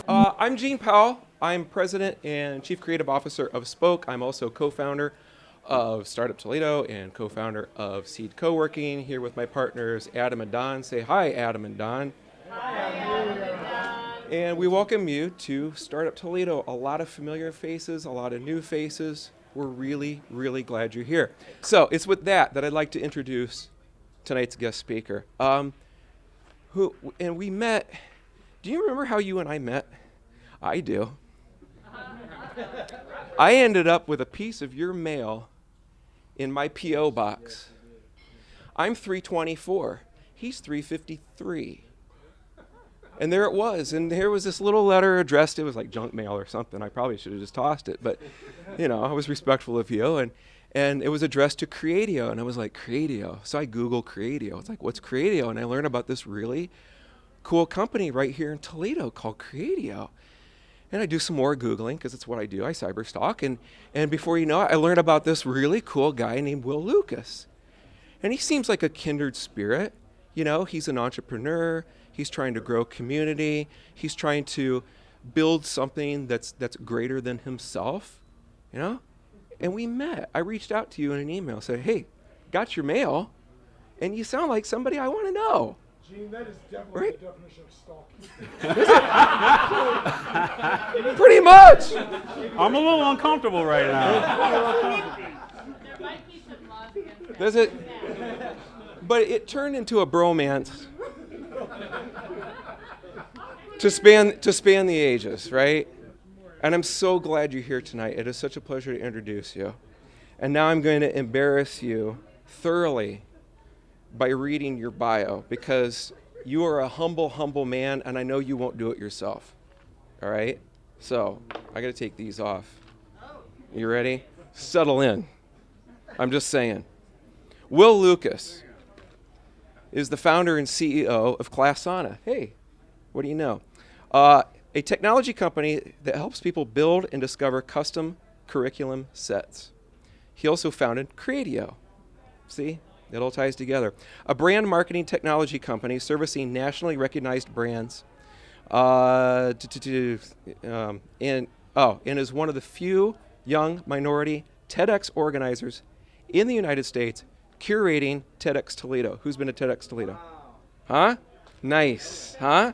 I'm Gene Powell. I'm president and chief creative officer of Spoke. I'm also co-founder of StartUp Toledo and co-founder of Seed Co-working, here with my partners Adam and Don. Say hi, Adam and Don. Hi, Adam and Don. And we welcome you to StartUp Toledo. A lot of familiar faces, a lot of new faces. We're really, really glad you're here. So it's with that I'd like to introduce tonight's guest speaker. We met. Do you remember how you and I met? I do. I ended up with a piece of your mail in my P.O. box. I'm 324. He's 353. And there it was. And there was this little letter addressed. It was like junk mail or something. I probably should have just tossed it. But, I was respectful of you. And it was addressed to Creatio. And I was like, Creatio. So I Googled Creatio. It's like, what's Creatio? And I learned about this really cool company right here in Toledo called Creatio. And I do some more Googling, because it's what I do. I cyber stalk. And before you know it, I learned about this really cool guy named Will Lucas. And he seems like a kindred spirit. He's an entrepreneur. He's trying to grow community. He's trying to build something that's greater than himself, And we met. I reached out to you in an email, said, hey, got your mail, and you sound like somebody I want to know. Gene, that is definitely the definition of stalking. Pretty much. I'm a little uncomfortable right now. There might be some love in there. Does it? But it turned into a bromance to span the ages, right? And I'm so glad you're here tonight. It is such a pleasure to introduce you. And now I'm going to embarrass you thoroughly by reading your bio, because you are a humble, humble man, and I know you won't do it yourself. All right? So I got to take these off. You ready? Settle in. I'm just saying. Will Lucas is the founder and CEO of Classana. Hey, what do you know? A technology company that helps people build and discover custom curriculum sets. He also founded Creatio. See? It all ties together. A brand marketing technology company servicing nationally recognized brands. And is one of the few young minority TEDx organizers in the United States curating TEDx Toledo. Who's been to TEDx Toledo? Huh? Nice. Huh?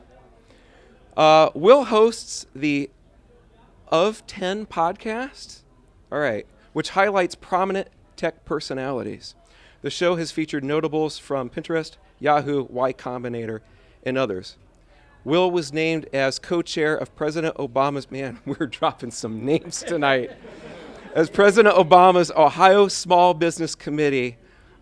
Will hosts the Of 10 podcast. All right. Which highlights prominent tech personalities. The show has featured notables from Pinterest, Yahoo, Y Combinator, and others. Will was named as co-chair of President Obama's, man, we're dropping some names tonight, as President Obama's Ohio Small Business Committee,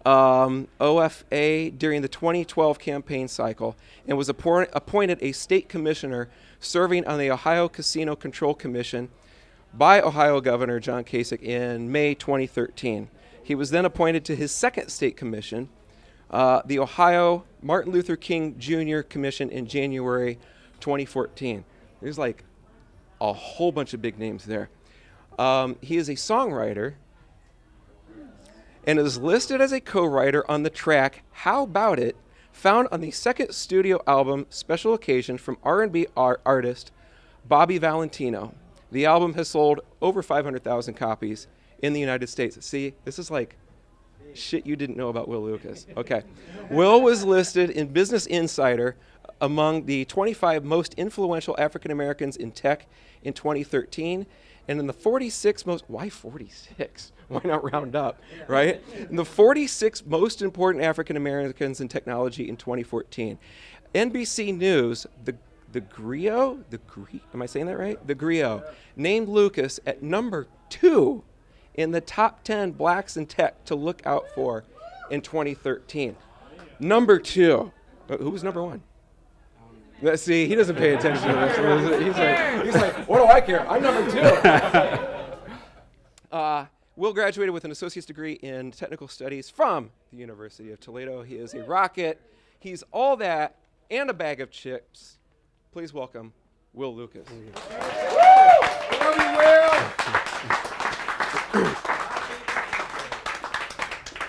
OFA, during the 2012 campaign cycle, and was appointed a state commissioner serving on the Ohio Casino Control Commission by Ohio Governor John Kasich in May 2013. He was then appointed to his second state commission, the Ohio Martin Luther King Jr. Commission, in January 2014. There's like a whole bunch of big names there. He is a songwriter and is listed as a co-writer on the track How About It, found on the second studio album Special Occasion from R&B artist Bobby Valentino. The album has sold over 500,000 copies in the United States. See, this is like shit you didn't know about Will Lucas. Okay. Will was listed in Business Insider among the 25 most influential African Americans in tech in 2013, and in the 46 most, why 46? Why not round up, right? In the 46 most important African Americans in technology in 2014. NBC News, the Griot, am I saying that right? The Griot named Lucas at number 2 in the top 10 blacks in tech to look out for in 2013. Number 2. Who was number 1? Let's see, he doesn't pay attention to this. He's like, what do I care? I'm number 2. Will graduated with an associate's degree in technical studies from the University of Toledo. He is a rocket. He's all that and a bag of chips. Please welcome Will Lucas. Love you, Will.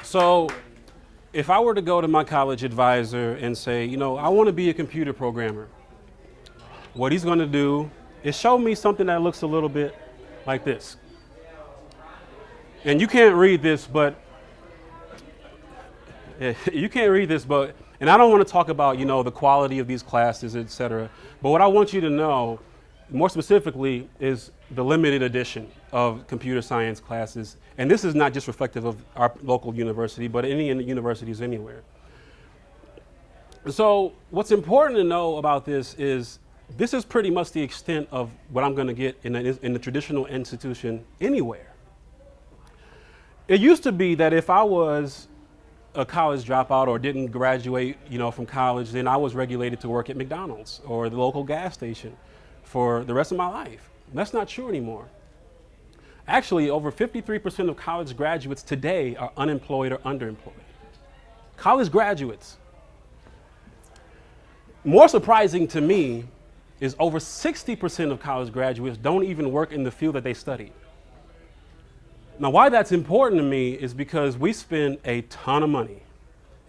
So, if I were to go to my college advisor and say, I want to be a computer programmer, what he's going to do it showed me something that looks a little bit like this. And you can't read this, but and I don't want to talk about, the quality of these classes, et cetera. But what I want you to know, more specifically, is the limited edition of computer science classes. And this is not just reflective of our local university, but any universities anywhere. So what's important to know about this is pretty much the extent of what I'm going to get in a traditional institution anywhere. It used to be that if I was a college dropout or didn't graduate, from college, then I was regulated to work at McDonald's or the local gas station for the rest of my life. That's not true anymore. Actually, over 53% of college graduates today are unemployed or underemployed. College graduates. More surprising to me is over 60% of college graduates don't even work in the field that they studied. Now, why that's important to me is because we spend a ton of money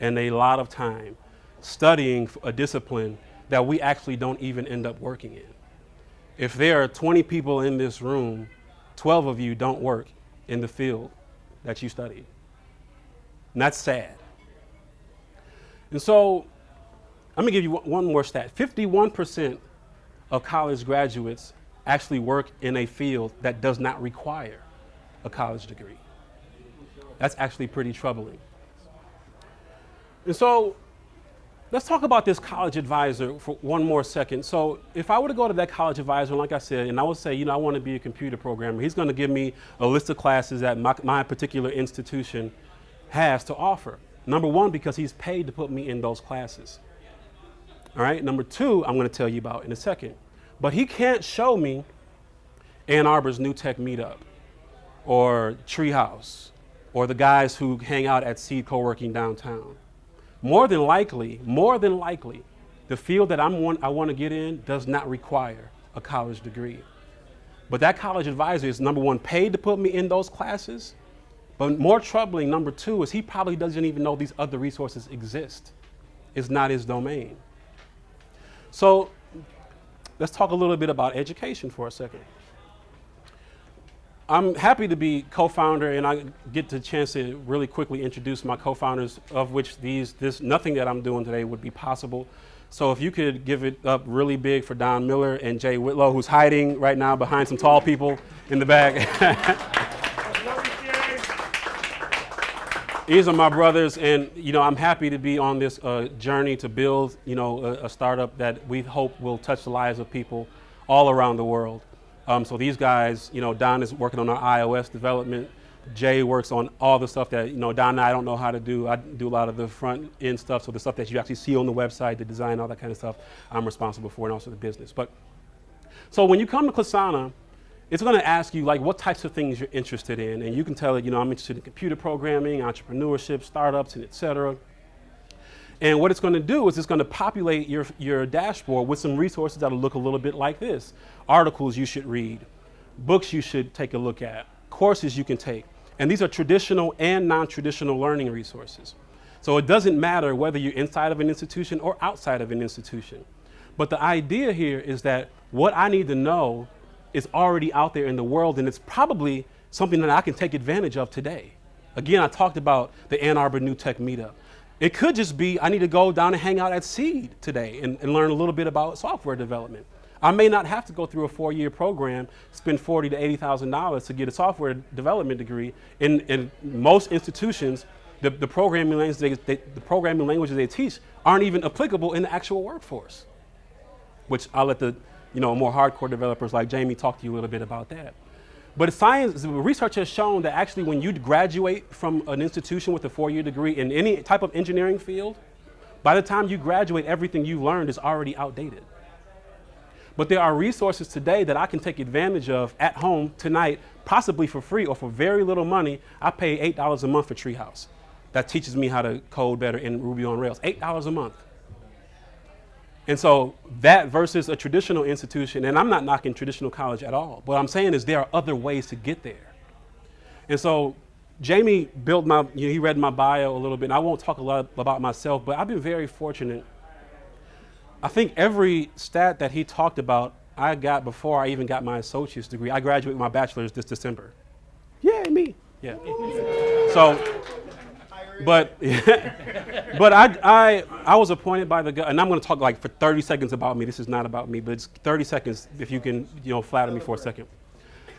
and a lot of time studying a discipline that we actually don't even end up working in. If there are 20 people in this room, 12 of you don't work in the field that you studied. And that's sad. And so, let me give you one more stat. 51% of college graduates actually work in a field that does not require a college degree. That's actually pretty troubling. And so let's talk about this college advisor for one more second. So if I were to go to that college advisor, like I said, and I would say, I want to be a computer programmer, he's going to give me a list of classes that my particular institution has to offer. Number one, because he's paid to put me in those classes. All right. Number two, I'm going to tell you about in a second. But he can't show me Ann Arbor's New Tech Meetup or Treehouse or the guys who hang out at Seed Co-working downtown. More than likely, the field that I want to get in does not require a college degree. But that college advisor is, number one, paid to put me in those classes. But more troubling, number two, is he probably doesn't even know these other resources exist. It's not his domain. So let's talk a little bit about education for a second. I'm happy to be co-founder, and I get the chance to really quickly introduce my co-founders, of which nothing that I'm doing today would be possible. So if you could give it up really big for Don Miller and Jay Whitlow, who's hiding right now behind some tall people in the back. These are my brothers, and I'm happy to be on this journey to build a startup that we hope will touch the lives of people all around the world. So these guys, Don is working on our iOS development. Jay works on all the stuff that, Don and I don't know how to do. I do a lot of the front end stuff, so the stuff that you actually see on the website, the design, all that kind of stuff, I'm responsible for, and also the business. So when you come to Klasana, it's going to ask you what types of things you're interested in, and you can tell it, I'm interested in computer programming, entrepreneurship, startups, and et cetera. And what it's going to do is it's going to populate your dashboard with some resources that'll look a little bit like this. Articles you should read, books you should take a look at, courses you can take. And these are traditional and non-traditional learning resources. So it doesn't matter whether you're inside of an institution or outside of an institution. But the idea here is that what I need to know is already out there in the world, and it's probably something that I can take advantage of today. Again, I talked about the Ann Arbor New Tech Meetup. It could just be I need to go down and hang out at Seed today and learn a little bit about software development. I may not have to go through a 4-year program, spend $40,000 to $80,000 to get a software development degree. In most institutions, the programming languages they teach aren't even applicable in the actual workforce, which I'll let the more hardcore developers like Jamie talk to you a little bit about that. But research has shown that actually when you graduate from an institution with a 4-year degree in any type of engineering field, by the time you graduate, everything you learned is already outdated. But there are resources today that I can take advantage of at home tonight, possibly for free or for very little money. I pay $8 a month for Treehouse. That teaches me how to code better in Ruby on Rails, $8 a month. And so that versus a traditional institution, and I'm not knocking traditional college at all. What I'm saying is there are other ways to get there. And so Jamie built he read my bio a little bit, and I won't talk a lot about myself, but I've been very fortunate. I think every stat that he talked about, I got before I even got my associate's degree. I graduated with my bachelor's this December. Yeah, me. Yeah. So, but but I was appointed by the and I'm going to talk like for 30 seconds about me. This is not about me, but it's 30 seconds if you can, flatter me for a second.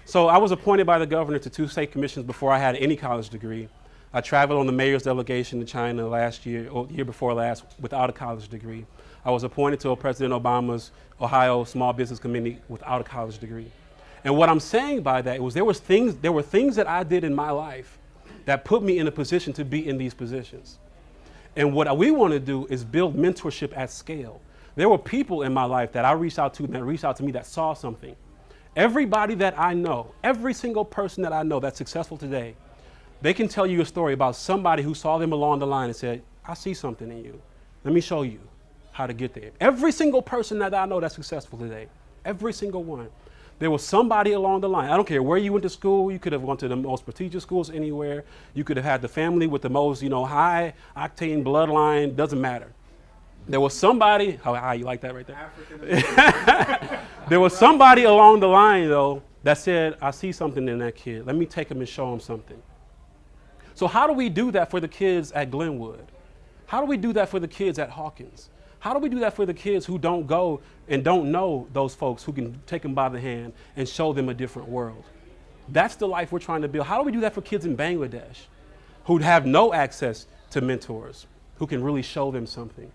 So I was appointed by the governor to 2 state commissions before I had any college degree. I traveled on the mayor's delegation to China last year, or year before last, without a college degree. I was appointed to President Obama's Ohio Small Business Committee without a college degree. And what I'm saying by that was there were things that I did in my life that put me in a position to be in these positions. And what we want to do is build mentorship at scale. There were people in my life that I reached out to that reached out to me that saw something. Everybody that I know, every single person that I know that's successful today, they can tell you a story about somebody who saw them along the line and said, I see something in you. Let me show you how to get there. Every single person that I know that's successful today, every single one. There was somebody along the line. I don't care where you went to school. You could have gone to the most prestigious schools anywhere. You could have had the family with the most, high octane bloodline. Doesn't matter. There was somebody, how you like that right there? There was somebody along the line, though, that said, I see something in that kid. Let me take him and show him something. So how do we do that for the kids at Glenwood? How do we do that for the kids at Hawkins? How do we do that for the kids who don't go and don't know those folks who can take them by the hand and show them a different world? That's the life we're trying to build. How do we do that for kids in Bangladesh who have no access to mentors, who can really show them something?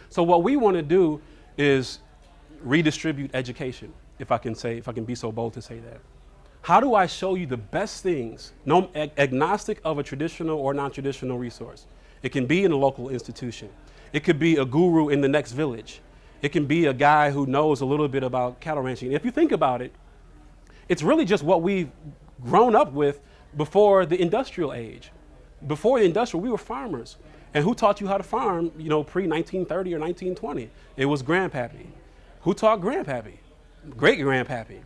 So what we want to do is redistribute education, if I can be so bold to say that. How do I show you the best things, agnostic of a traditional or non-traditional resource? It can be in a local institution. It could be a guru in the next village. It can be a guy who knows a little bit about cattle ranching. If you think about it, it's really just what we've grown up with before the industrial age. Before the industrial, we were farmers. And who taught you how to farm, pre-1930 or 1920? It was Grandpappy. Who taught Grandpappy? Great-Grandpappy.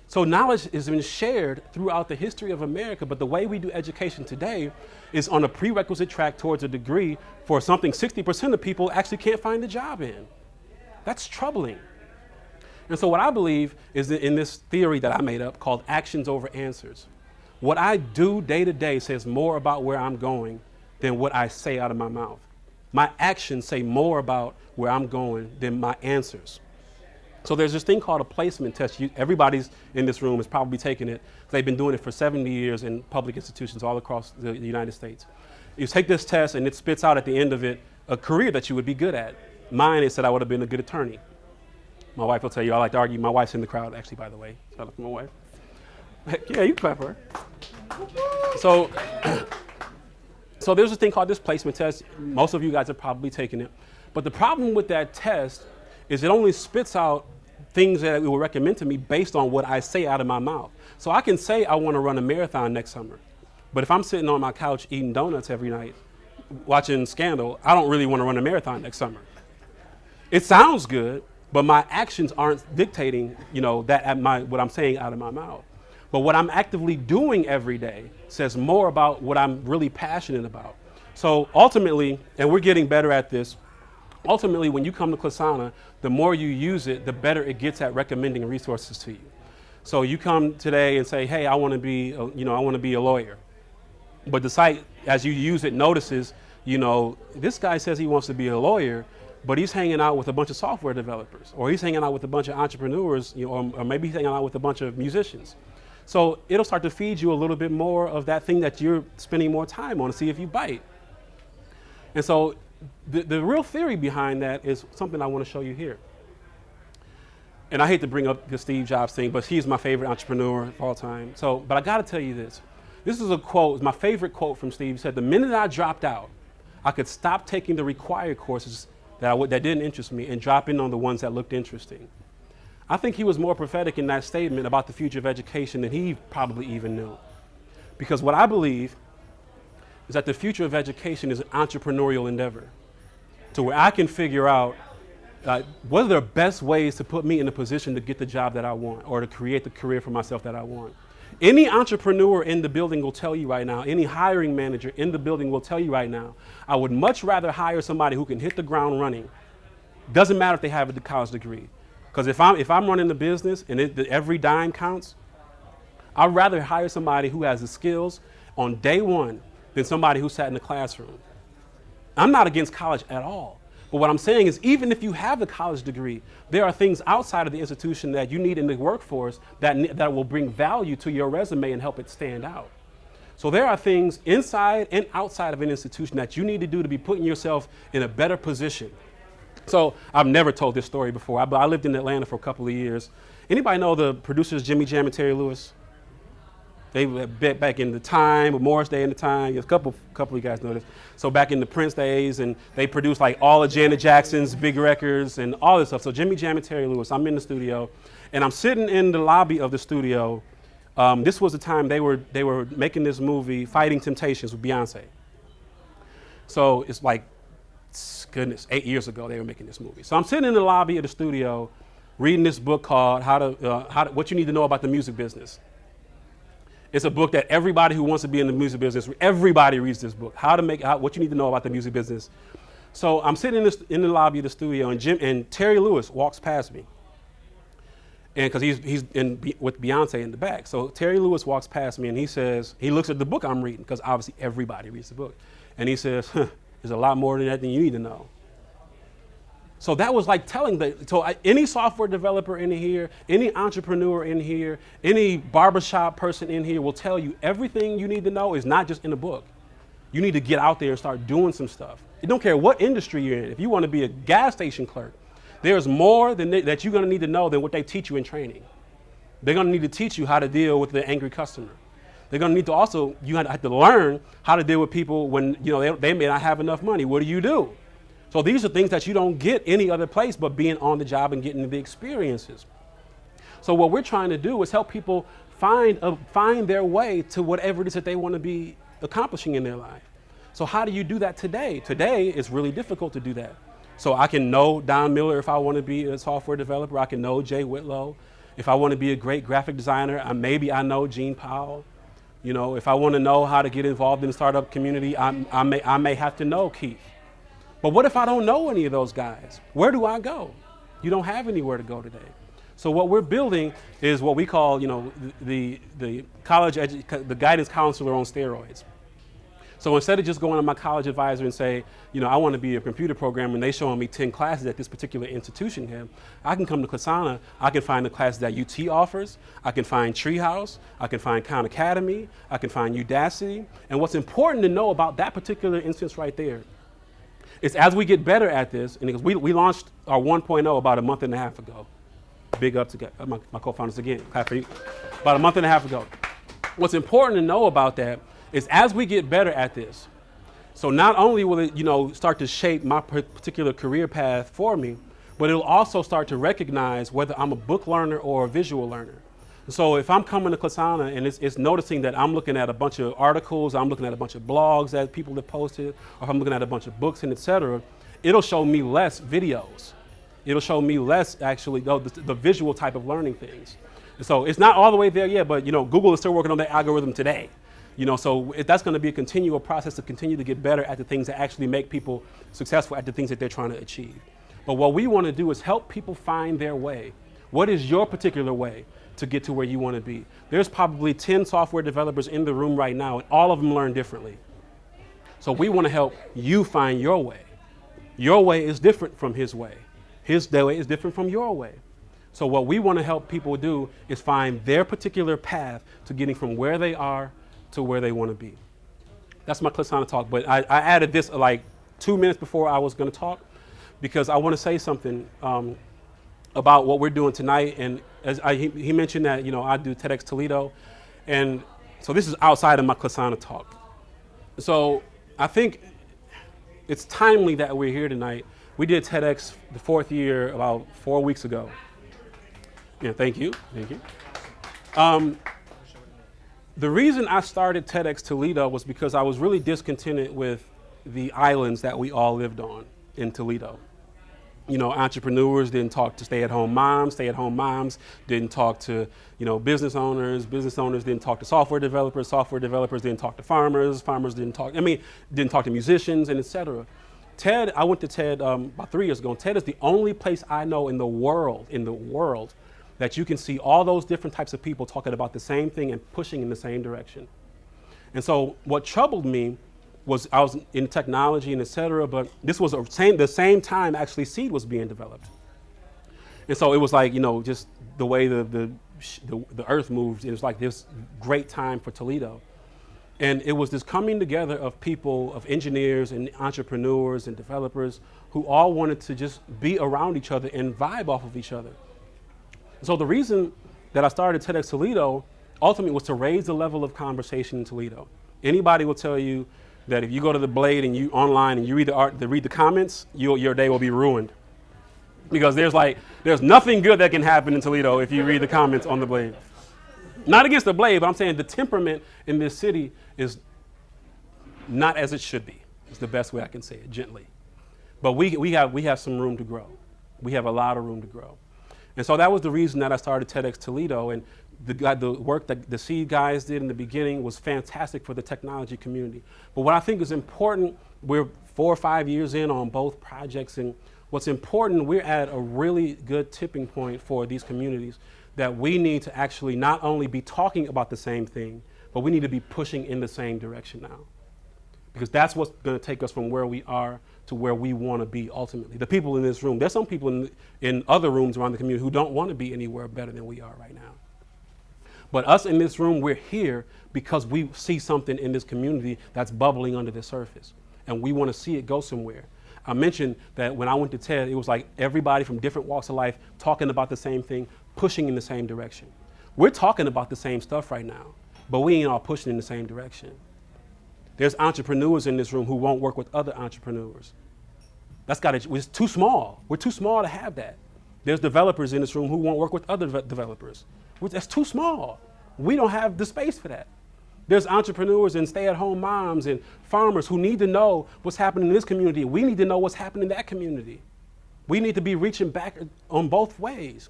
So knowledge has been shared throughout the history of America, but the way we do education today is on a prerequisite track towards a degree for something 60% of people actually can't find a job in. That's troubling. And so what I believe is that in this theory that I made up called actions over answers. What I do day to day says more about where I'm going than what I say out of my mouth. My actions say more about where I'm going than my answers. So there's this thing called a placement test. Everybody's in this room has probably taken it. They've been doing it for 70 years in public institutions all across the United States. You take this test and it spits out at the end of it a career that you would be good at. Mine, it said I would have been a good attorney. My wife will tell you I like to argue. My wife's in the crowd, actually, by the way. Shout out to my wife. Yeah, you clap for her. So there's this thing called this placement test. Most of you guys have probably taken it. But the problem with that test is it only spits out things that it will recommend to me based on what I say out of my mouth. So I can say I want to run a marathon next summer. But if I'm sitting on my couch eating donuts every night, watching Scandal, I don't really want to run a marathon next summer. It sounds good, but my actions aren't dictating, what I'm saying out of my mouth. But what I'm actively doing every day says more about what I'm really passionate about. So ultimately, and we're getting better at this, ultimately when you come to Klasana, the more you use it, the better it gets at recommending resources to you. So you come today and say, hey, I want to be a lawyer. But the site, as you use it, notices, this guy says he wants to be a lawyer, but he's hanging out with a bunch of software developers, or he's hanging out with a bunch of entrepreneurs, or maybe he's hanging out with a bunch of musicians. So it'll start to feed you a little bit more of that thing that you're spending more time on to see if you bite. And so the real theory behind that is something I want to show you here. And I hate to bring up the Steve Jobs thing, but he's my favorite entrepreneur of all time. But I got to tell you this. This is a quote, my favorite quote from Steve. He said, the minute I dropped out, I could stop taking the required courses that didn't interest me and drop in on the ones that looked interesting. I think he was more prophetic in that statement about the future of education than he probably even knew. Because what I believe is that the future of education is an entrepreneurial endeavor to where I can figure out what are the best ways to put me in a position to get the job that I want or to create the career for myself that I want. Any entrepreneur in the building will tell you right now, any hiring manager in the building will tell you right now, I would much rather hire somebody who can hit the ground running. Doesn't matter if they have a college degree. Because if I'm running the business and every dime counts, I'd rather hire somebody who has the skills on day one than somebody who sat in the classroom. I'm not against college at all. But what I'm saying is, even if you have the college degree, there are things outside of the institution that you need in the workforce that will bring value to your resume and help it stand out. So there are things inside and outside of an institution that you need to do to be putting yourself in a better position. So I've never told this story before. I lived in Atlanta for a couple of years. Anybody know the producers Jimmy Jam and Terry Lewis? They were back in the time, or Morris Day in the time. A couple of you guys know this. So back in the Prince days, and they produced like all of Janet Jackson's big records and all this stuff. So Jimmy Jam and Terry Lewis, I'm in the studio, and I'm sitting in the lobby of the studio. This was the time they were making this movie, Fighting Temptations, with Beyonce. So it's like, goodness, 8 years ago they were making this movie. So I'm sitting in the lobby of the studio, reading this book called What You Need to Know About the Music Business. It's a book that everybody who wants to be in the music business, everybody reads this book. What you need to know about the music business. So I'm sitting in the lobby of the studio, and Terry Lewis walks past me. And because he's with Beyonce in the back. So Terry Lewis walks past me and he looks at the book I'm reading, because obviously everybody reads the book. And he says, there's a lot more than that than you need to know. So that was like any software developer in here, any entrepreneur in here, any barbershop person in here will tell you everything you need to know is not just in a book. You need to get out there and start doing some stuff. You don't care what industry you're in. If you want to be a gas station clerk, there's more that you're going to need to know than what they teach you in training. They're going to need to teach you how to deal with the angry customer. They're going to need to you have to learn how to deal with people when they may not have enough money. What do you do? So these are things that you don't get any other place but being on the job and getting the experiences. So what we're trying to do is help people find their way to whatever it is that they want to be accomplishing in their life. So how do you do that today? Today it's really difficult to do that. So I can know Don Miller if I want to be a software developer. I can know Jay Whitlow. If I want to be a great graphic designer, maybe I know Gene Powell. If I want to know how to get involved in the startup community, I may have to know Keith. But what if I don't know any of those guys? Where do I go? You don't have anywhere to go today. So what we're building is what we call, the guidance counselor on steroids. So instead of just going to my college advisor and say, I want to be a computer programmer, and they showing me 10 classes that this particular institution have, I can come to Klasana, I can find the classes that UT offers, I can find Treehouse, I can find Khan Academy, I can find Udacity. And what's important to know about that particular instance right there is as we get better at this, and we launched our 1.0 about a month and a half ago. Big up to my co-founders again, clap for you. About a month and a half ago. What's important to know about that is as we get better at this, so not only will it, start to shape my particular career path for me, but it'll also start to recognize whether I'm a book learner or a visual learner. So if I'm coming to Klasana and it's noticing that I'm looking at a bunch of articles, I'm looking at a bunch of blogs that people have posted, or if I'm looking at a bunch of books and et cetera, it'll show me less videos. It'll show me less actually the visual type of learning things. So it's not all the way there yet, but Google is still working on their algorithm today. So that's going to be a continual process to continue to get better at the things that actually make people successful at the things that they're trying to achieve. But what we want to do is help people find their way. What is your particular way to get to where you want to be? There's probably 10 software developers in the room right now, and all of them learn differently. So we want to help you find your way. Your way is different from his way. His way is different from your way. So what we want to help people do is find their particular path to getting from where they are to where they want to be. That's my Klasana talk, but I added this like 2 minutes before I was going to talk because I want to say something about what we're doing tonight. And as he mentioned that, I do TEDx Toledo, and so this is outside of my Klasana talk. So I think it's timely that we're here tonight. We did TEDx the 4th year about 4 weeks ago. Yeah, thank you. The reason I started TEDx Toledo was because I was really discontented with the islands that we all lived on in Toledo. Entrepreneurs didn't talk to stay-at-home moms didn't talk to, business owners didn't talk to software developers didn't talk to farmers didn't talk to musicians, and et cetera. TED, I went to TED about 3 years ago, and TED is the only place I know in the world, that you can see all those different types of people talking about the same thing and pushing in the same direction. And so what troubled me was I was in technology and et cetera, but this was the same time actually seed was being developed. And so it was like, just the way the earth moved, it was like this great time for Toledo. And it was this coming together of people, of engineers and entrepreneurs and developers who all wanted to just be around each other and vibe off of each other. So the reason that I started TEDx Toledo ultimately was to raise the level of conversation in Toledo. Anybody will tell you that if you go to the Blade and you online and you read the comments, your day will be ruined. Because there's nothing good that can happen in Toledo if you read the comments on the Blade. Not against the Blade, but I'm saying the temperament in this city is not as it should be. It's the best way I can say it, gently. But we have some room to grow. We have a lot of room to grow. And so that was the reason that I started TEDx Toledo. And the work that the Seed guys did in the beginning was fantastic for the technology community. But what I think is important, we're 4 or 5 years in on both projects, and what's important, we're at a really good tipping point for these communities that we need to actually not only be talking about the same thing, but we need to be pushing in the same direction now. Because that's what's going to take us from where we are to where we want to be ultimately. The people in this room, there's some people in other rooms around the community who don't want to be anywhere better than we are right now. But us in this room, we're here because we see something in this community that's bubbling under the surface. And we want to see it go somewhere. I mentioned that when I went to TED, it was like everybody from different walks of life talking about the same thing, pushing in the same direction. We're talking about the same stuff right now, but we ain't all pushing in the same direction. There's entrepreneurs in this room who won't work with other entrepreneurs. It's too small. We're too small to have that. There's developers in this room who won't work with other developers. That's too small. We don't have the space for that. There's entrepreneurs and stay-at-home moms and farmers who need to know what's happening in this community. We need to know what's happening in that community. We need to be reaching back on both ways.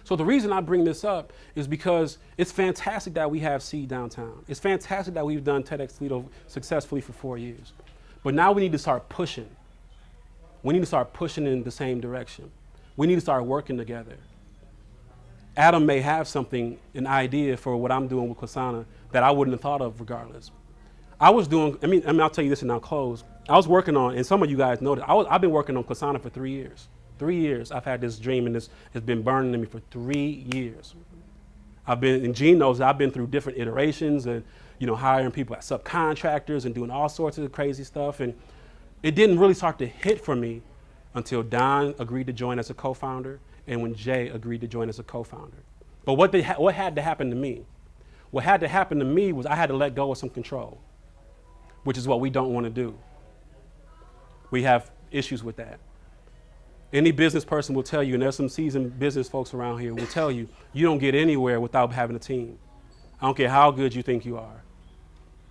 So the reason I bring this up is because it's fantastic that we have Seed downtown. It's fantastic that we've done TEDx Toledo successfully for 4 years. But now we need to start pushing. We need to start pushing in the same direction. We need to start working together. Adam may have an idea for what I'm doing with Kasana that I wouldn't have thought of regardless. I'll tell you this and I'll close. I was working on, and some of you guys know that, I've been working on Kasana for 3 years. 3 years I've had this dream, and this has been burning in me for 3 years. And Gene knows that I've been through different iterations and, hiring people as subcontractors and doing all sorts of crazy stuff. And it didn't really start to hit for me until Don agreed to join as a co-founder and when Jay agreed to join as a co-founder. But what had to happen to me? What had to happen to me was I had to let go of some control, which is what we don't want to do. We have issues with that. Any business person will tell you, and there's some seasoned business folks around here will tell you, you don't get anywhere without having a team. I don't care how good you think you are.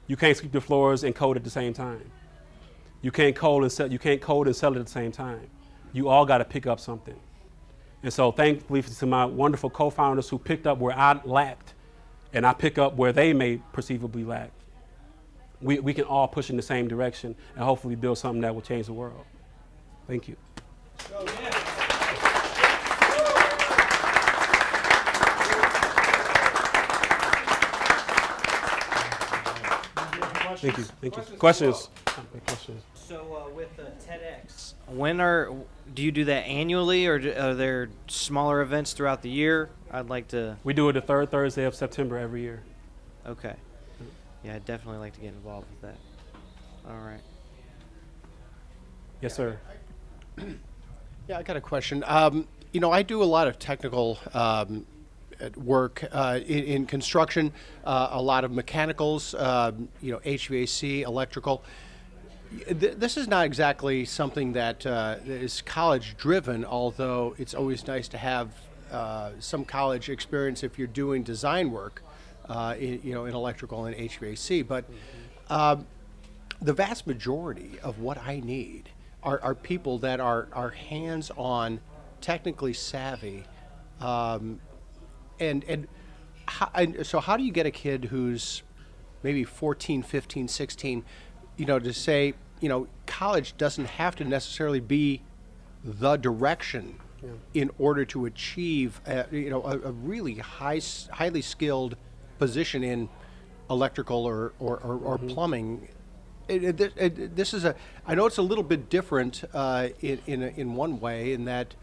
You can't sweep the floors and code at the same time. You can't code and sell it at the same time. You all got to pick up something. And so thankfully to my wonderful co-founders who picked up where I lacked, and I pick up where they may perceivably lack, we can all push in the same direction and hopefully build something that will change the world. Thank you. Thank you. Thank you. Questions? So with TEDx, do you do that annually, or are there smaller events throughout the year? I'd like to. We do it the third Thursday of September every year. Okay. Yeah, I'd definitely like to get involved with that. All right. Yes, sir. Yeah, I got a question. I do a lot of technical work in construction, a lot of mechanicals, HVAC, electrical. This is not exactly something that is college driven, although it's always nice to have some college experience if you're doing design work, in electrical and HVAC. But the vast majority of what I need are people that are hands-on, technically savvy, so how do you get a kid who's maybe 14, 15, 16, to say, college doesn't have to necessarily be the direction in order to achieve, a really highly skilled position in electrical or plumbing. This is I know it's a little bit different in one way, in that,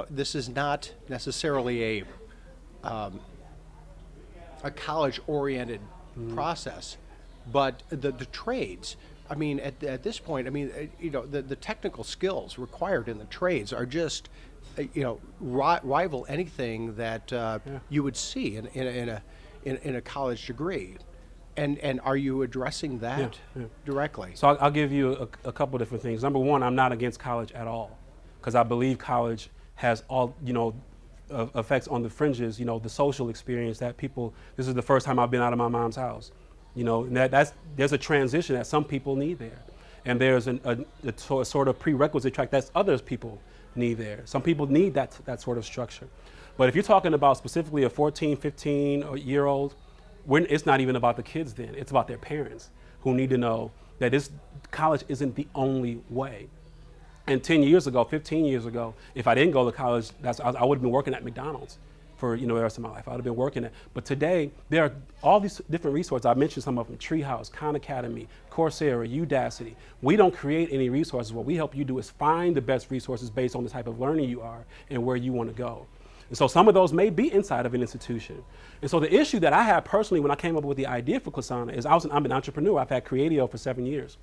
this is not necessarily a college-oriented process, but the trades. I mean, at this point, the technical skills required in the trades are just, rival anything that you would see in a college degree. And are you addressing that directly? So I'll give you a couple different things. Number one, I'm not against college at all, because I believe college has all, effects on the fringes, the social experience that people, this is the first time I've been out of my mom's house. And there's a transition that some people need there. And there's a sort of prerequisite track that others people need there. Some people need that sort of structure. But if you're talking about specifically a 14, 15-year-old, it's not even about the kids then. It's about their parents, who need to know that this college isn't the only way. And 10 years ago, 15 years ago, if I didn't go to college, I would have been working at McDonald's for the rest of my life. I would have been working at. But today, there are all these different resources. I mentioned some of them: Treehouse, Khan Academy, Coursera, Udacity. We don't create any resources. What we help you do is find the best resources based on the type of learning you are and where you want to go. And so some of those may be inside of an institution. And so the issue that I had personally when I came up with the idea for Klasana is I'm an entrepreneur. I've had Creatio for 7 years.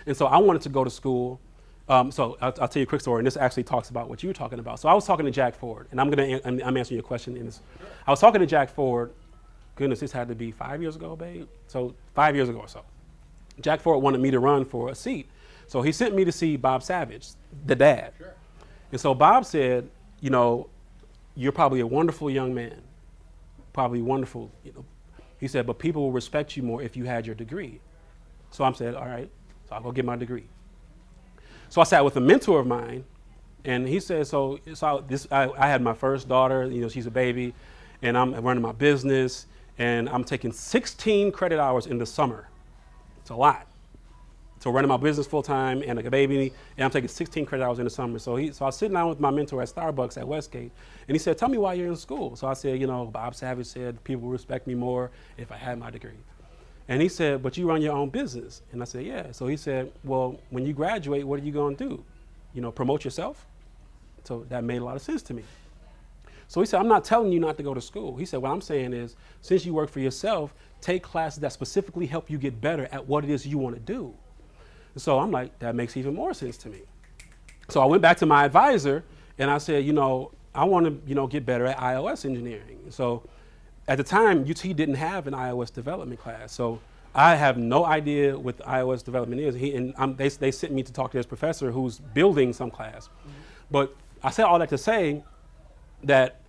And so I wanted to go to school. So I'll tell you a quick story, and this actually talks about what you were talking about. So I was talking to Jack Ford, and I'm answering your question in this. I was talking to Jack Ford. Goodness, this had to be 5 years ago, babe. So 5 years ago or so. Jack Ford wanted me to run for a seat. So he sent me to see Bob Savage, the dad. Sure. And so Bob said, you're probably a wonderful young man, probably wonderful. He said, but people will respect you more if you had your degree. So I said, all right, so I'll go get my degree. So I sat with a mentor of mine, and he said, I had my first daughter, she's a baby, and I'm running my business, and I'm taking 16 credit hours in the summer. It's a lot. So running my business full time and like a baby, and I'm taking 16 credit hours in the summer. So I was sitting down with my mentor at Starbucks at Westgate, and he said, tell me why you're in school. So I said, Bob Savage said people respect me more if I had my degree. And he said, but you run your own business. And I said, yeah. So he said, well, when you graduate, what are you going to do? Promote yourself? So that made a lot of sense to me. So he said, I'm not telling you not to go to school. He said, what I'm saying is, since you work for yourself, take classes that specifically help you get better at what it is you want to do. So I'm like, that makes even more sense to me. So I went back to my advisor and I said, I want to, get better at iOS engineering. So at the time, UT didn't have an iOS development class. So I have no idea what iOS development is. They sent me to talk to this professor who's building some class. Mm-hmm. But I said all that to say that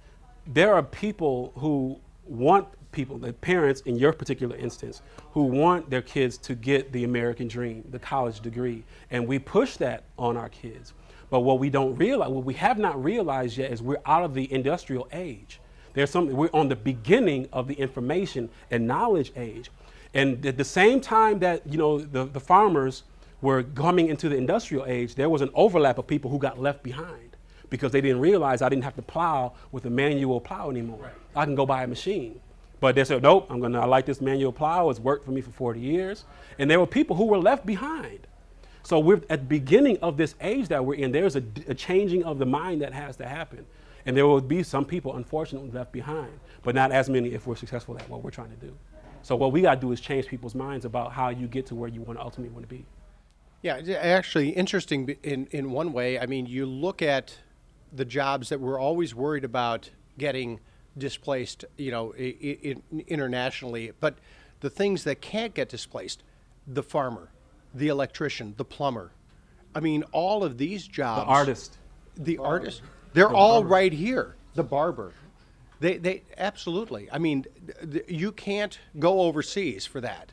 there are people who want the parents in your particular instance, who want their kids to get the American dream, the college degree. And we push that on our kids. But what we have not realized yet is we're out of the industrial age. We're on the beginning of the information and knowledge age. And at the same time that, the farmers were coming into the industrial age, there was an overlap of people who got left behind because they didn't realize I didn't have to plow with a manual plow anymore. Right. I can go buy a machine. But they said, nope, I like this manual plow. It's worked for me for 40 years. And there were people who were left behind. So we're at the beginning of this age that we're in. There's a changing of the mind that has to happen. And there will be some people, unfortunately, left behind, but not as many if we're successful at what we're trying to do. So what we got to do is change people's minds about how you get to where you ultimately want to be. Yeah, actually interesting in one way. I mean, you look at the jobs that we're always worried about getting displaced, internationally, but the things that can't get displaced, the farmer, the electrician, the plumber. I mean, all of these jobs. The artist. They're all barber. Right here. The barber. They absolutely. I mean, you can't go overseas for that.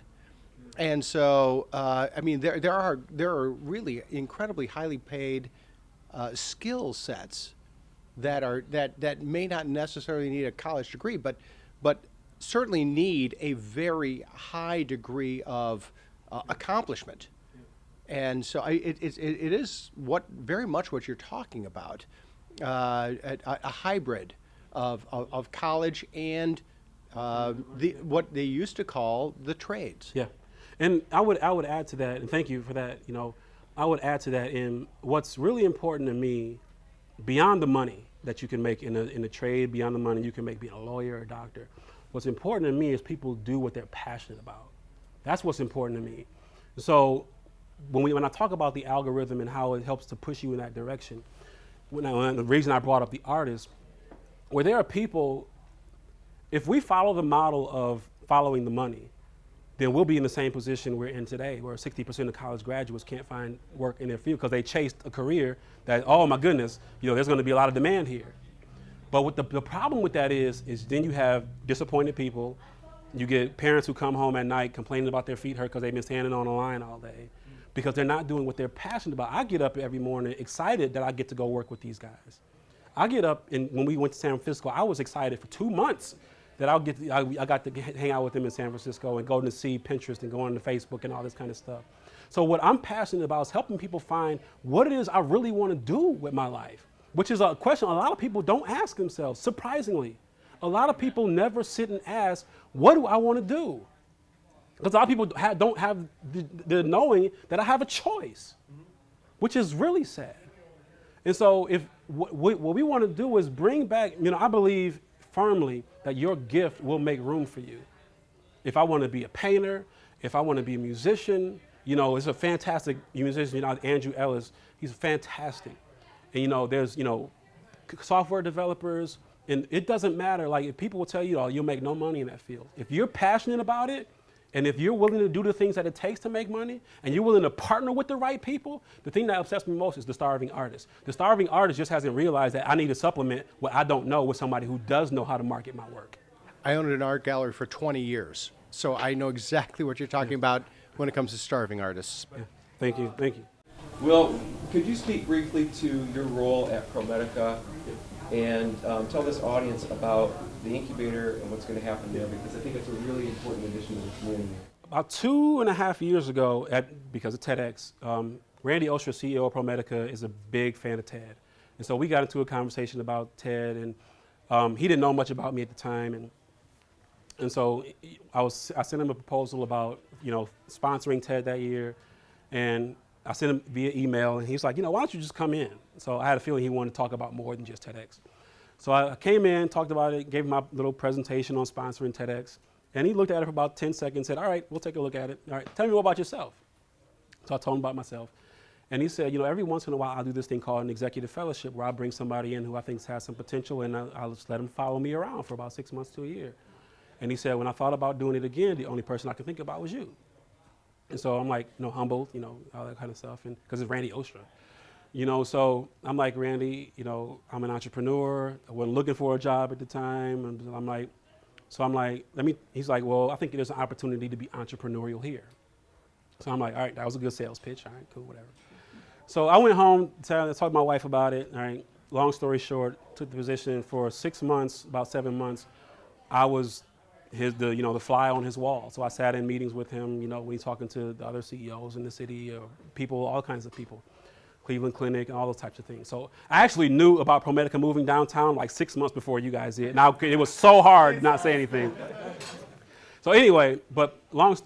And so, there are really incredibly highly paid skill sets that may not necessarily need a college degree, but certainly need a very high degree of accomplishment And so it is very much what you're talking about, a hybrid of college and what they used to call the trades. Yeah, and I would add to that, and thank you for that. I would add to that in what's really important to me, beyond the money that you can make in a trade, beyond the money you can make being a lawyer or a doctor. What's important to me is people do what they're passionate about. That's what's important to me. So when I talk about the algorithm and how it helps to push you in that direction, the reason I brought up the artists, where there are people, if we follow the model of following the money, then we'll be in the same position we're in today, where 60% of college graduates can't find work in their field because they chased a career that, oh my goodness, there's going to be a lot of demand here. But what the problem with that is then you have disappointed people. You get parents who come home at night complaining about their feet hurt because they've been standing on a line all day because they're not doing what they're passionate about. I get up every morning excited that I get to go work with these guys. I get up, and when we went to San Francisco, I was excited for 2 months that I got to hang out with them in San Francisco and go to see Pinterest and go on to Facebook and all this kind of stuff. So what I'm passionate about is helping people find what it is I really want to do with my life, which is a question a lot of people don't ask themselves, surprisingly. A lot of people never sit and ask, what do I want to do? Because a lot of people don't have the knowing that I have a choice, which is really sad. And so if what we want to do is bring back, I believe firmly that your gift will make room for you. If I want to be a painter, if I want to be a musician, it's a fantastic musician, Andrew Ellis, he's fantastic. And there's, software developers, and it doesn't matter. Like, if people will tell you, you'll make no money in that field. If you're passionate about it, and if you're willing to do the things that it takes to make money, and you're willing to partner with the right people, the thing that upsets me most is the starving artist. The starving artist just hasn't realized that I need to supplement what I don't know with somebody who does know how to market my work. I owned an art gallery for 20 years, so I know exactly what you're talking about when it comes to starving artists. Yeah. Thank you. Will, could you speak briefly to your role at ProMedica and tell this audience about the incubator and what's going to happen there, because I think it's a really important addition to the community. About 2.5 years ago, because of TEDx, Randy Osher, CEO of ProMedica, is a big fan of TED. And so we got into a conversation about TED, and he didn't know much about me at the time. And so I sent him a proposal about, sponsoring TED that year. And I sent him via email, and he's like, why don't you just come in? So I had a feeling he wanted to talk about more than just TEDx. So I came in, talked about it, gave him my little presentation on sponsoring TEDx. And he looked at it for about 10 seconds, said, all right, we'll take a look at it. All right, tell me more about yourself. So I told him about myself. And he said, every once in a while I'll do this thing called an executive fellowship, where I bring somebody in who I think has some potential, and I'll just let them follow me around for about 6 months to a year. And he said, when I thought about doing it again, the only person I could think about was you. And so I'm like, humbled, all that kind of stuff, and because it's Randy Osher. So I'm like, Randy, I'm an entrepreneur. I wasn't looking for a job at the time. And I'm like, he's like, well, I think there's an opportunity to be entrepreneurial here. So I'm like, all right, that was a good sales pitch. All right, cool, whatever. So I went home, talked to my wife about it. All right, long story short, took the position for 6 months, about 7 months. I was the fly on his wall. So I sat in meetings with him, when he's talking to the other CEOs in the city, people, all kinds of people. Cleveland Clinic and all those types of things. So I actually knew about ProMedica moving downtown like 6 months before you guys did. Now it was so hard to not say anything. So anyway,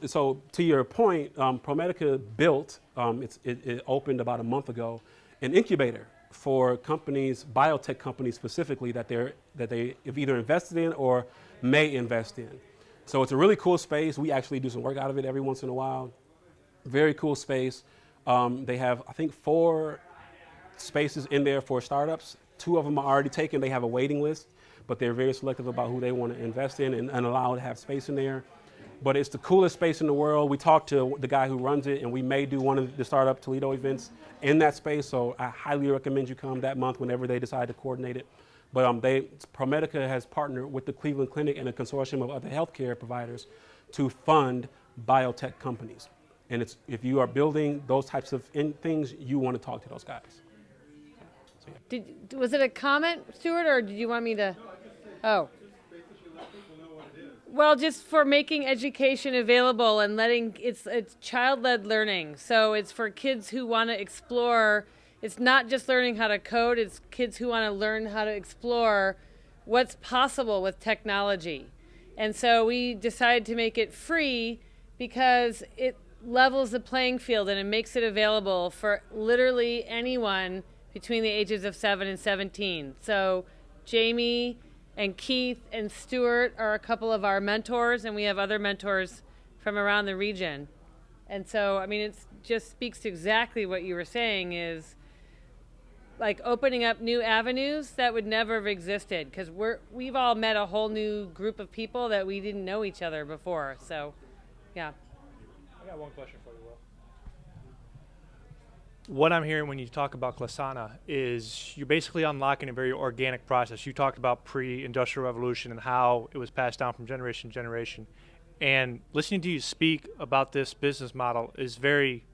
so to your point, ProMedica built, it opened about a month ago, an incubator for companies, biotech companies specifically, that they have either invested in or may invest in. So it's a really cool space. We actually do some work out of it every once in a while. Very cool space. They have, I think, 4 spaces in there for startups. 2 of them are already taken. They have a waiting list, but they're very selective about who they want to invest in and allow to have space in there. But it's the coolest space in the world. We talked to the guy who runs it, and we may do one of the StartUp Toledo events in that space. So I highly recommend you come that month whenever they decide to coordinate it. But ProMedica has partnered with the Cleveland Clinic and a consortium of other healthcare providers to fund biotech companies. And if you are building those types of things, you want to talk to those guys. So, yeah. Was it a comment, Stuart, or did you want me to? Oh. Well, just for making education available and letting it's child-led learning. So it's for kids who want to explore. It's not just learning how to code. It's kids who want to learn how to explore what's possible with technology. And so we decided to make it free because it levels the playing field and it makes it available for literally anyone between the ages of 7 and 17. So Jamie and Keith and Stuart are a couple of our mentors, and we have other mentors from around the region. And so, I mean, it just speaks to exactly what you were saying, is like opening up new avenues that would never have existed, because we've all met a whole new group of people that we didn't know each other before. So, yeah. I got one question for you, Will. What I'm hearing when you talk about Klasana is you're basically unlocking a very organic process. You talked about pre-industrial revolution and how it was passed down from generation to generation. And listening to you speak about this business model is very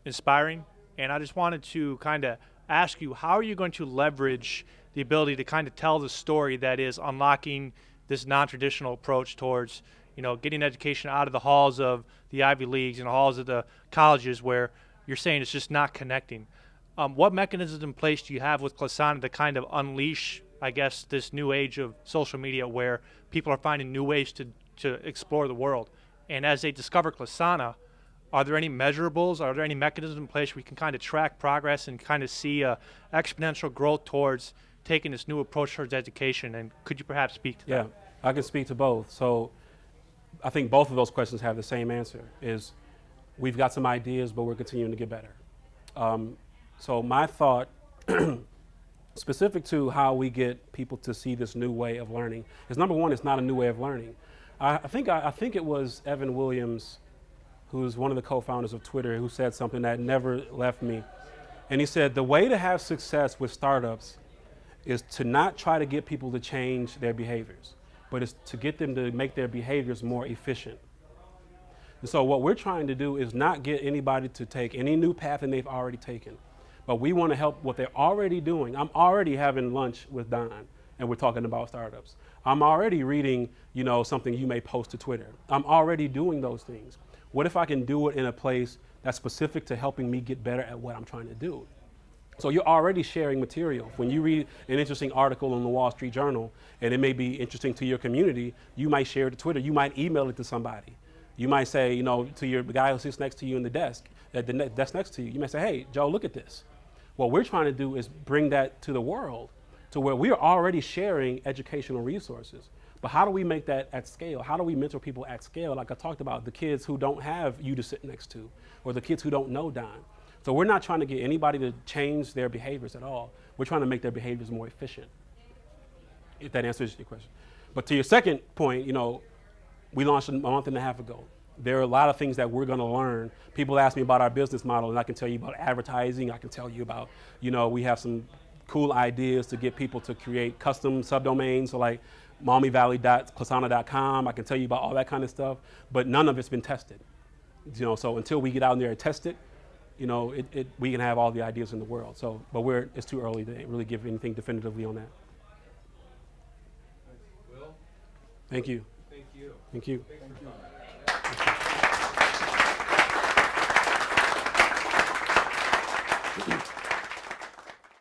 inspiring. And I just wanted to kind of ask you, how are you going to leverage the ability to kind of tell the story that is unlocking this non-traditional approach towards, you know, getting education out of the halls of the Ivy Leagues and the halls of the colleges where you're saying it's just not connecting? What mechanisms in place do you have with Klasana to kind of unleash, I guess, this new age of social media where people are finding new ways to explore the world? And as they discover Klasana, are there any measurables? Are there any mechanisms in place where we can kind of track progress and kind of see exponential growth towards taking this new approach towards education? And could you perhaps speak to that? Yeah, I can speak to both. So I think both of those questions have the same answer, is we've got some ideas, but we're continuing to get better. So my thought, specific to how we get people to see this new way of learning, is number one, it's not a new way of learning. I think it was Evan Williams, who's one of the co-founders of Twitter, who said something that never left me. And he said, the way to have success with startups is to not try to get people to change their behaviors, but it's to get them to make their behaviors more efficient. And so what we're trying to do is not get anybody to take any new path than they've already taken, but we want to help what they're already doing. I'm already having lunch with Don, and we're talking about startups. I'm already reading, you know, something you may post to Twitter. I'm already doing those things. What if I can do it in a place that's specific to helping me get better at what I'm trying to do? So you're already sharing material. When you read an interesting article in the Wall Street Journal, and it may be interesting to your community, you might share it to Twitter. You might email it to somebody. You might say, you know, to your guy who sits next to you in the desk, at the desk next to you, you might say, hey, Joe, look at this. What we're trying to do is bring that to the world, to where we are already sharing educational resources. But how do we make that at scale? How do we mentor people at scale? Like I talked about, the kids who don't have you to sit next to, or the kids who don't know Don. So we're not trying to get anybody to change their behaviors at all. We're trying to make their behaviors more efficient, if that answers your question. But to your second point, you know, we launched a month and a half ago. There are a lot of things that we're going to learn. People ask me about our business model, and I can tell you about advertising. I can tell you about, you know, we have some cool ideas to get people to create custom subdomains, so like maumevalley.klasana.com. I can tell you about all that kind of stuff, but none of it's been tested. You know, so until we get out in there and test it, you know, we can have all the ideas in the world. So, but it's too early to really give anything definitively on that. Will? Thank you. Thank you. Thank you. Thank you.